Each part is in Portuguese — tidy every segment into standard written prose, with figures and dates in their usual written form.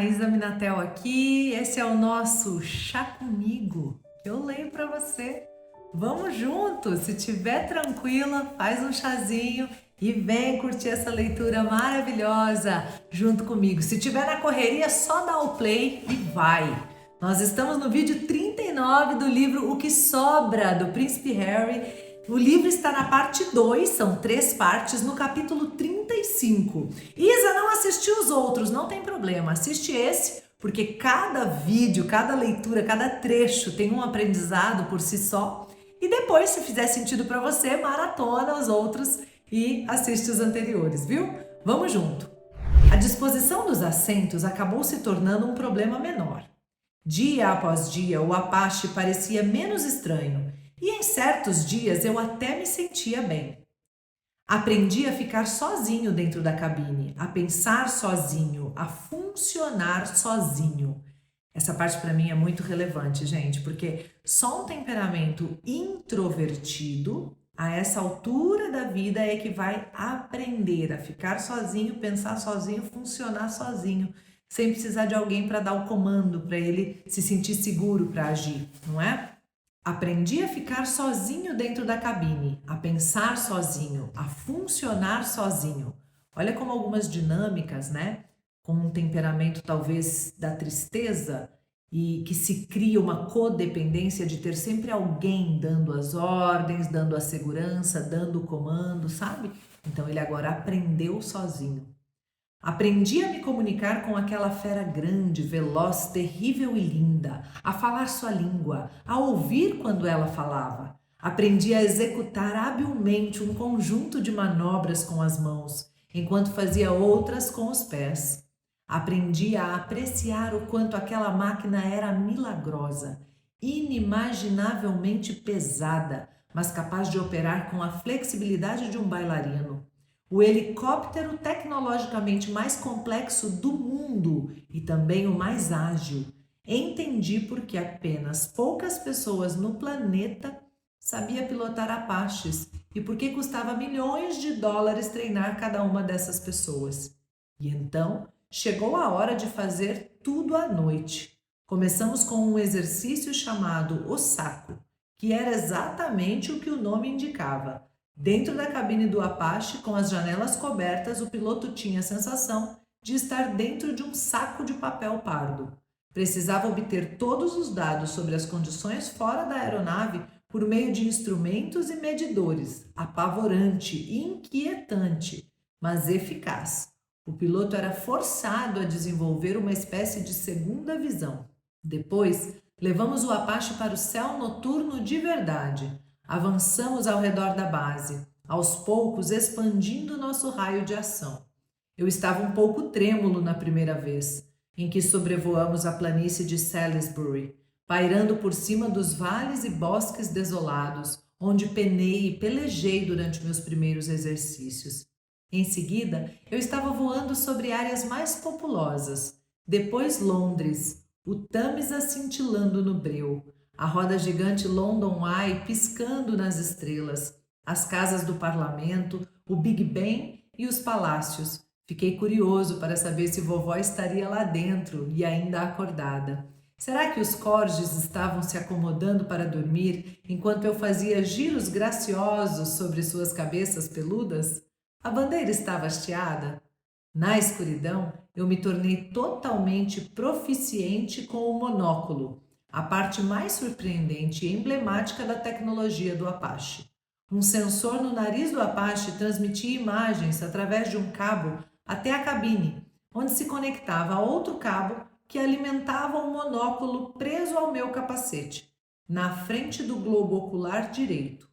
Raíza Minatel aqui. Esse é o nosso Chá Comigo, que eu leio para você. Vamos juntos, se tiver tranquila, faz um chazinho e vem curtir essa leitura maravilhosa junto comigo. Se tiver na correria, só dá o play e vai. Nós estamos no vídeo 39 do livro O que Sobra, do Príncipe Harry. O livro está na parte 2, são 3 partes, no capítulo 35. Isa não assistiu os outros, não tem problema, assiste esse, porque cada vídeo, cada leitura, cada trecho tem um aprendizado por si só. E depois, se fizer sentido para você, maratona os outros e assiste os anteriores, viu? Vamos junto! A disposição dos assentos acabou se tornando um problema menor. Dia após dia, o Apache parecia menos estranho. E em certos dias eu até me sentia bem. Aprendi a ficar sozinho dentro da cabine, a pensar sozinho, a funcionar sozinho. Essa parte para mim é muito relevante, gente, porque só um temperamento introvertido, a essa altura da vida, é que vai aprender a ficar sozinho, pensar sozinho, funcionar sozinho, sem precisar de alguém para dar o comando, para ele se sentir seguro para agir, não é? Aprendi a ficar sozinho dentro da cabine, a pensar sozinho, a funcionar sozinho. Olha como algumas dinâmicas, né? Com um temperamento talvez da tristeza e que se cria uma codependência de ter sempre alguém dando as ordens, dando a segurança, dando o comando, sabe? Então ele agora aprendeu sozinho. Aprendi a me comunicar com aquela fera grande, veloz, terrível e linda, a falar sua língua, a ouvir quando ela falava. Aprendi a executar habilmente um conjunto de manobras com as mãos, enquanto fazia outras com os pés. Aprendi a apreciar o quanto aquela máquina era milagrosa, inimaginavelmente pesada, mas capaz de operar com a flexibilidade de um bailarino. O helicóptero tecnologicamente mais complexo do mundo e também o mais ágil. Entendi porque apenas poucas pessoas no planeta sabiam pilotar Apaches e porque custava milhões de dólares treinar cada uma dessas pessoas. E então chegou a hora de fazer tudo à noite. Começamos com um exercício chamado o saco, que era exatamente o que o nome indicava. Dentro da cabine do Apache, com as janelas cobertas, o piloto tinha a sensação de estar dentro de um saco de papel pardo. Precisava obter todos os dados sobre as condições fora da aeronave por meio de instrumentos e medidores. Apavorante, inquietante, mas eficaz. O piloto era forçado a desenvolver uma espécie de segunda visão. Depois, levamos o Apache para o céu noturno de verdade. Avançamos ao redor da base, aos poucos expandindo nosso raio de ação. Eu estava um pouco trêmulo na primeira vez, em que sobrevoamos a planície de Salisbury, pairando por cima dos vales e bosques desolados, onde penei e pelejei durante meus primeiros exercícios. Em seguida, eu estava voando sobre áreas mais populosas, depois Londres, o Tâmisa cintilando no breu, a roda gigante London Eye piscando nas estrelas, as casas do parlamento, o Big Ben e os palácios. Fiquei curioso para saber se vovó estaria lá dentro e ainda acordada. Será que os corgis estavam se acomodando para dormir enquanto eu fazia giros graciosos sobre suas cabeças peludas? A bandeira estava hasteada? Na escuridão, eu me tornei totalmente proficiente com o monóculo, a parte mais surpreendente e emblemática da tecnologia do Apache. Um sensor no nariz do Apache transmitia imagens através de um cabo até a cabine, onde se conectava a outro cabo que alimentava um monóculo preso ao meu capacete, na frente do globo ocular direito.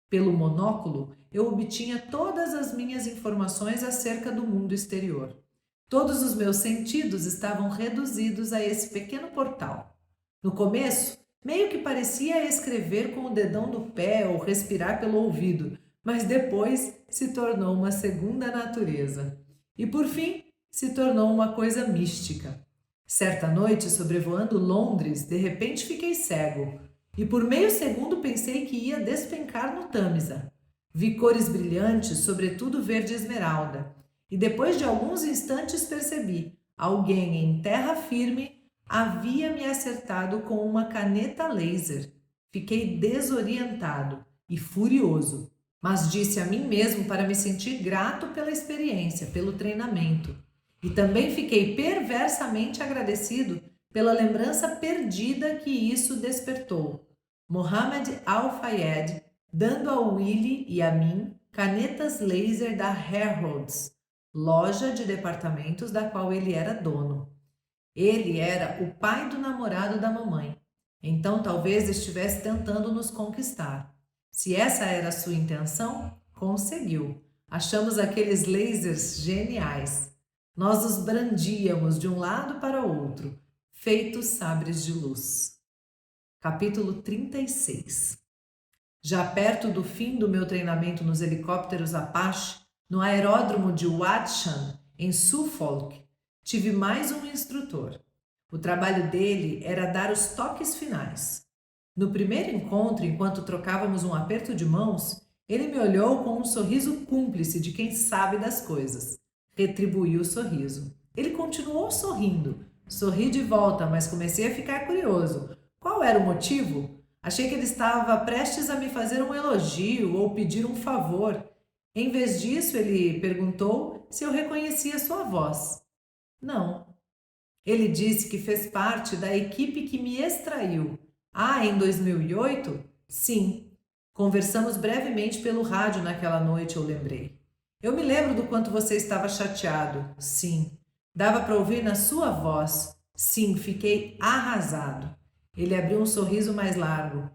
Pelo monóculo, eu obtinha todas as minhas informações acerca do mundo exterior. Todos os meus sentidos estavam reduzidos a esse pequeno portal. No começo, meio que parecia escrever com o dedão do pé ou respirar pelo ouvido, mas depois se tornou uma segunda natureza. E por fim, se tornou uma coisa mística. Certa noite, sobrevoando Londres, de repente fiquei cego e por meio segundo pensei que ia despencar no Tâmisa. Vi cores brilhantes, sobretudo verde esmeralda, e depois de alguns instantes percebi: Alguém em terra firme havia me acertado com uma caneta laser. Fiquei desorientado e furioso, mas disse a mim mesmo para me sentir grato pela experiência, pelo treinamento. E também fiquei perversamente agradecido pela lembrança perdida que isso despertou. Mohammed Al-Fayed dando a Willie e a mim canetas laser da Harrods, loja de departamentos da qual ele era dono. Ele era o pai do namorado da mamãe, então talvez estivesse tentando nos conquistar. Se essa era a sua intenção, conseguiu. Achamos aqueles lasers geniais. Nós os brandíamos de um lado para o outro, feitos sabres de luz. Capítulo 36. Já perto do fim do meu treinamento nos helicópteros Apache, no aeródromo de Watchung, em Suffolk, tive mais um instrutor. O trabalho dele era dar os toques finais. No primeiro encontro, enquanto trocávamos um aperto de mãos, ele me olhou com um sorriso cúmplice de quem sabe das coisas. Retribuí o sorriso. Ele continuou sorrindo. Sorri de volta, mas comecei a ficar curioso. Qual era o motivo? Achei que ele estava prestes a me fazer um elogio ou pedir um favor. Em vez disso, ele perguntou se eu reconhecia sua voz. Não. Ele disse que fez parte da equipe que me extraiu. Ah, em 2008? Sim. Conversamos brevemente pelo rádio naquela noite, eu lembrei. Eu me lembro do quanto você estava chateado. Sim. Dava para ouvir na sua voz. Sim, fiquei arrasado. Ele abriu um sorriso mais largo.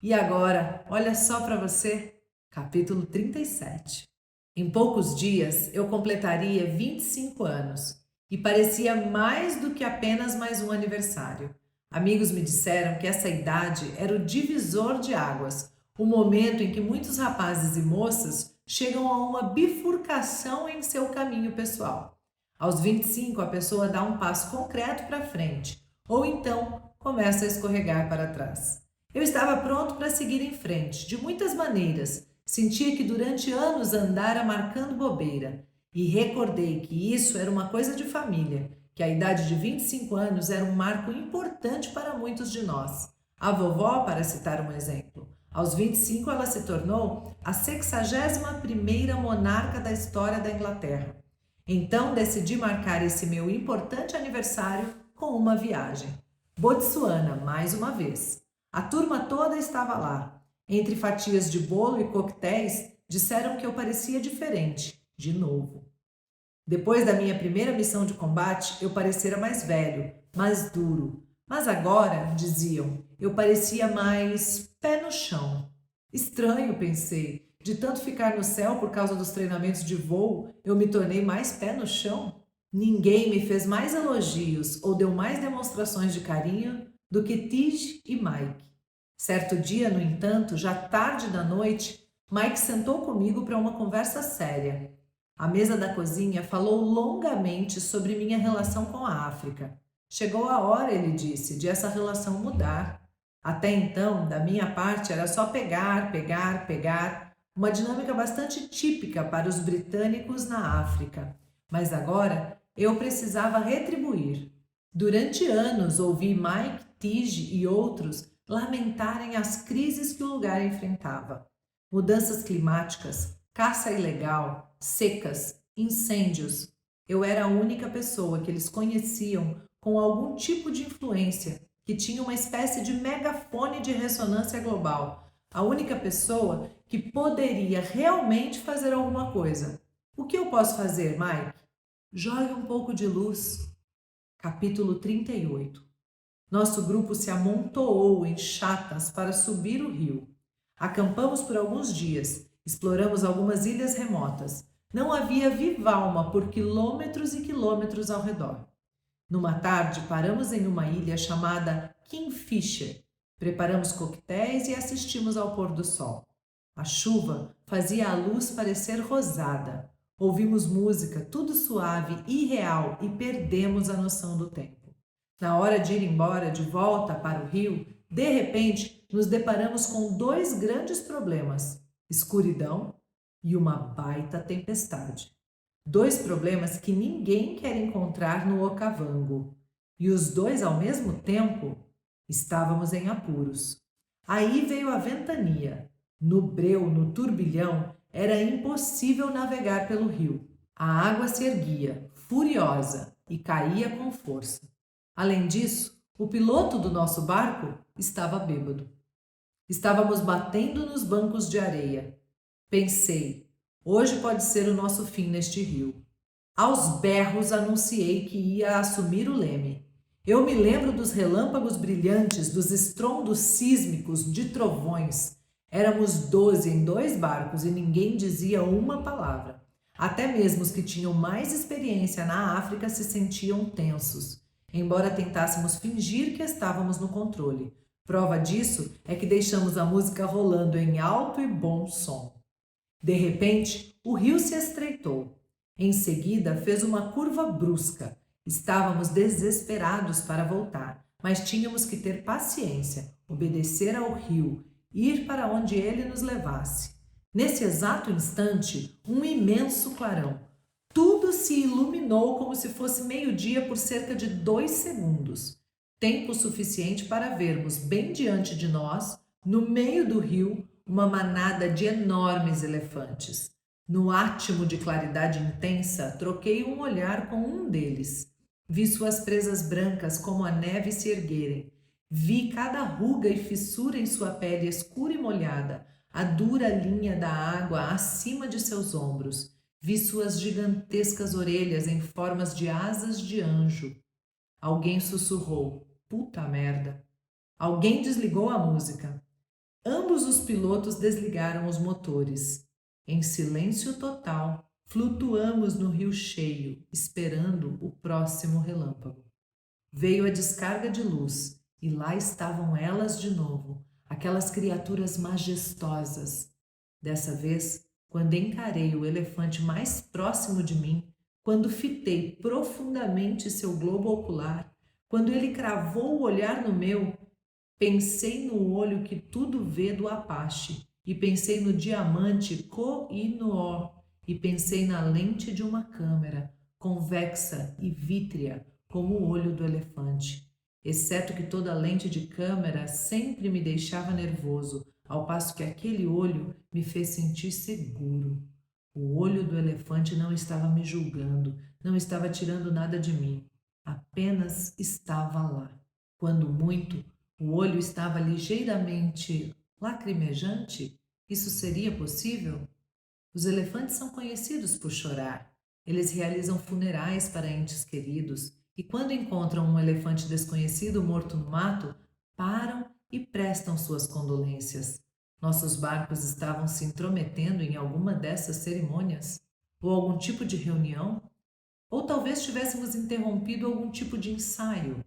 E agora, olha só para você. Capítulo 37. Em poucos dias, eu completaria 25 anos. E parecia mais do que apenas mais um aniversário. Amigos me disseram que essa idade era o divisor de águas, o momento em que muitos rapazes e moças chegam a uma bifurcação em seu caminho pessoal. Aos 25, a pessoa dá um passo concreto para frente, ou então começa a escorregar para trás. Eu estava pronto para seguir em frente, de muitas maneiras. Sentia que durante anos andara marcando bobeira. E recordei que isso era uma coisa de família, que a idade de 25 anos era um marco importante para muitos de nós. A vovó, para citar um exemplo, aos 25 ela se tornou a 61ª monarca da história da Inglaterra. Então decidi marcar esse meu importante aniversário com uma viagem. Botsuana, mais uma vez. A turma toda estava lá. Entre fatias de bolo e coquetéis, disseram que eu parecia diferente, de novo. Depois da minha primeira missão de combate, eu parecera mais velho, mais duro. Mas agora, diziam, eu parecia mais pé no chão. Estranho, pensei. De tanto ficar no céu por causa dos treinamentos de voo, eu me tornei mais pé no chão? Ninguém me fez mais elogios ou deu mais demonstrações de carinho do que Tige e Mike. Certo dia, no entanto, já tarde da noite, Mike sentou comigo para uma conversa séria. A mesa da cozinha falou longamente sobre minha relação com a África. Chegou a hora, ele disse, de essa relação mudar. Até então, da minha parte, era só pegar, pegar, pegar, uma dinâmica bastante típica para os britânicos na África. Mas agora, eu precisava retribuir. Durante anos, ouvi Mike, Tige e outros lamentarem as crises que o lugar enfrentava. Mudanças climáticas, caça ilegal, secas, incêndios. Eu era a única pessoa que eles conheciam com algum tipo de influência, que tinha uma espécie de megafone de ressonância global. A única pessoa que poderia realmente fazer alguma coisa. O que eu posso fazer, Mike? Jogue um pouco de luz. Capítulo 38. Nosso grupo se amontoou em chatas para subir o rio. Acampamos por alguns dias, exploramos algumas ilhas remotas. Não havia viva alma por quilômetros e quilômetros ao redor. Numa tarde, paramos em uma ilha chamada Kingfisher. Preparamos coquetéis e assistimos ao pôr do sol. A chuva fazia a luz parecer rosada. Ouvimos música, tudo suave e real, e perdemos a noção do tempo. Na hora de ir embora, de volta para o rio, de repente, nos deparamos com dois grandes problemas: escuridão e uma baita tempestade. Dois problemas que ninguém quer encontrar no Okavango. E os dois ao mesmo tempo estávamos em apuros. Aí veio a ventania. No breu, no turbilhão, era impossível navegar pelo rio. A água se erguia, furiosa, e caía com força. Além disso, o piloto do nosso barco estava bêbado. Estávamos batendo nos bancos de areia. Pensei, hoje pode ser o nosso fim neste rio. Aos berros anunciei que ia assumir o leme. Eu me lembro dos relâmpagos brilhantes, dos estrondos sísmicos, de trovões. Éramos 12 em 2 barcos e ninguém dizia uma palavra. Até mesmo os que tinham mais experiência na África se sentiam tensos, embora tentássemos fingir que estávamos no controle. Prova disso é que deixamos a música rolando em alto e bom som. De repente, o rio se estreitou. Em seguida, fez uma curva brusca. Estávamos desesperados para voltar, mas tínhamos que ter paciência, obedecer ao rio, ir para onde ele nos levasse. Nesse exato instante, um imenso clarão. Tudo se iluminou como se fosse meio-dia por cerca de 2 segundos. Tempo suficiente para vermos bem diante de nós, no meio do rio, uma manada de enormes elefantes. No átimo de claridade intensa, troquei um olhar com um deles. Vi suas presas brancas como a neve se erguerem. Vi cada ruga e fissura em sua pele escura e molhada, a dura linha da água acima de seus ombros. Vi suas gigantescas orelhas em formas de asas de anjo. Alguém sussurrou: "Puta merda!" Alguém desligou a música. Ambos os pilotos desligaram os motores. Em silêncio total, flutuamos no rio cheio, esperando o próximo relâmpago. Veio a descarga de luz e lá estavam elas de novo, aquelas criaturas majestosas. Dessa vez, quando encarei o elefante mais próximo de mim, quando fitei profundamente seu globo ocular, quando ele cravou o olhar no meu, pensei no olho que tudo vê do Apache, e pensei no diamante Koh-i-Noor, e pensei na lente de uma câmera, convexa e vítrea como o olho do elefante. Exceto que toda lente de câmera sempre me deixava nervoso, ao passo que aquele olho me fez sentir seguro. O olho do elefante não estava me julgando, não estava tirando nada de mim, apenas estava lá. Quando muito, o olho estava ligeiramente lacrimejante. Isso seria possível? Os elefantes são conhecidos por chorar. Eles realizam funerais para entes queridos e, quando encontram um elefante desconhecido morto no mato, param e prestam suas condolências. Nossos barcos estavam se intrometendo em alguma dessas cerimônias? Ou algum tipo de reunião? Ou talvez tivéssemos interrompido algum tipo de ensaio?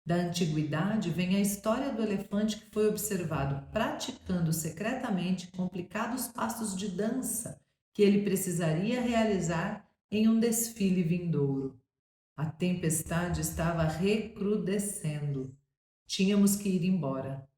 Da antiguidade vem a história do elefante que foi observado praticando secretamente complicados passos de dança que ele precisaria realizar em um desfile vindouro. A tempestade estava recrudescendo. Tínhamos que ir embora.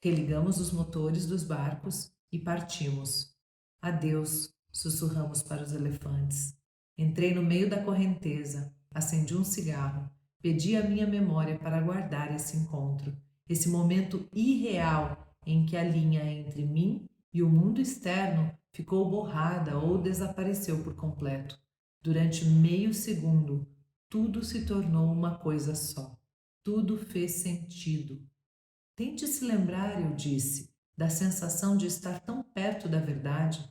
Religamos os motores dos barcos e partimos. Adeus, sussurramos para os elefantes. Entrei no meio da correnteza, acendi um cigarro. Pedi à minha memória para guardar esse encontro, esse momento irreal em que a linha entre mim e o mundo externo ficou borrada ou desapareceu por completo. Durante meio segundo, tudo se tornou uma coisa só. Tudo fez sentido. Tente se lembrar, eu disse, da sensação de estar tão perto da verdade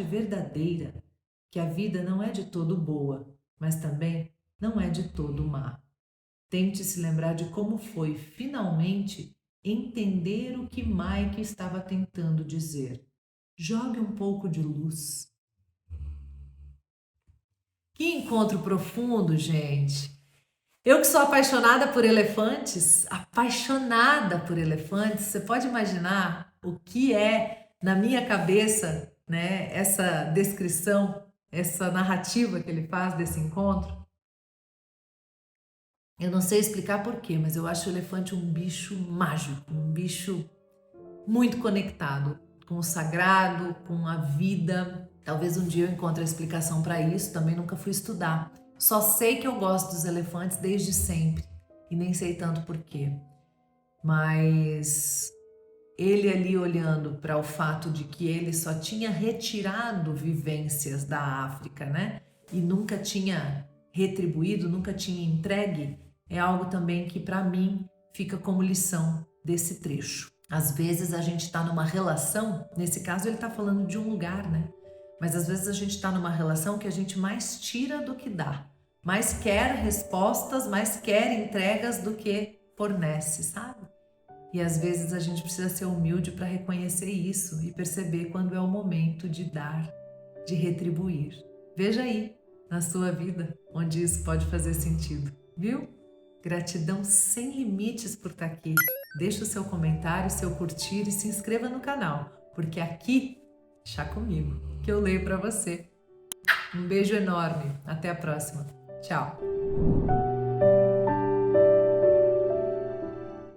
verdadeira, que a vida não é de todo boa, mas também não é de todo má. Tente se lembrar de como foi, finalmente, entender o que Mike estava tentando dizer. Jogue um pouco de luz. Que encontro profundo, gente! Eu que sou apaixonada por elefantes, você pode imaginar o que é, na minha cabeça, né, essa descrição, essa narrativa que ele faz desse encontro? Eu não sei explicar porquê, mas eu acho o elefante um bicho mágico, um bicho muito conectado com o sagrado, com a vida. Talvez um dia eu encontre a explicação para isso, também nunca fui estudar. Só sei que eu gosto dos elefantes desde sempre e nem sei tanto porquê. Mas ele ali olhando para o fato de que ele só tinha retirado vivências da África, né? E nunca tinha retribuído, nunca tinha entregue, é algo também que para mim fica como lição desse trecho. Às vezes a gente está numa relação, nesse caso ele está falando de um lugar, né? Mas às vezes a gente está numa relação que a gente mais tira do que dá, mais quer respostas, mais quer entregas do que fornece, sabe? E às vezes a gente precisa ser humilde para reconhecer isso e perceber quando é o momento de dar, de retribuir. Veja aí na sua vida onde isso pode fazer sentido, viu? Gratidão sem limites por estar aqui. Deixa o seu comentário, seu curtir e se inscreva no canal, porque aqui, chá comigo, que eu leio para você. Um beijo enorme. Até a próxima. Tchau.